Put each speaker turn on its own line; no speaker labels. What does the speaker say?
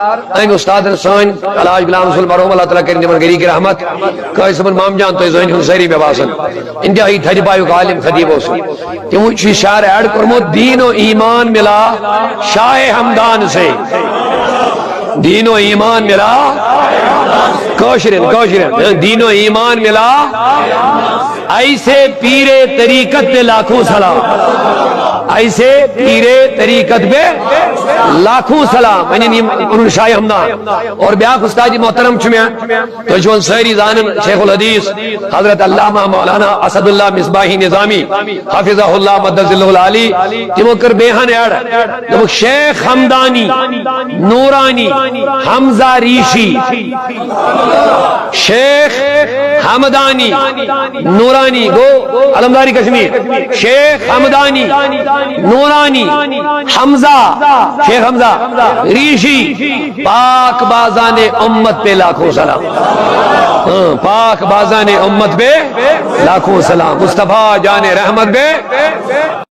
استاد سان علاج غلام رسول مرحوم اللہ تعالیٰ کریں جمن گری کی رحمت کہ سمن مام جان تو زین ہن سری میں باسن انتہائی تھج پایو عالم خطیب اوس تمو چھ شعر ایڈ کرمو دین و ایمان ملا شاہ ہمدان سے دین و ایمان ملا کوشرن دین و ایمان ملا ایسے پیرے طریقت پہ لاکھوں سلام ایسے پیرے طریقت پہ لاکھوں سلام انہوں شاہ ہمدان اور بیاک استاد محترم چمیا تو جون سہری زانن شیخ الحدیث حضرت علامہ مولانا اسد اللہ مصباحی نظامی حافظہ اللہ مدد اللہ العالی تمو کر بیہن ایڈ تمو شیخ حمدانی نورانی حمزہ ریشی شیخ حمدانی نورانی گو علمداری کشمیر شیخ حمدانی نورانی حمزہ شیخ حمزہ ریشی پاک بازان امت پہ لاکھوں سلام پاک بازان امت پہ لاکھوں سلام مصطفیٰ جان رحمت پہ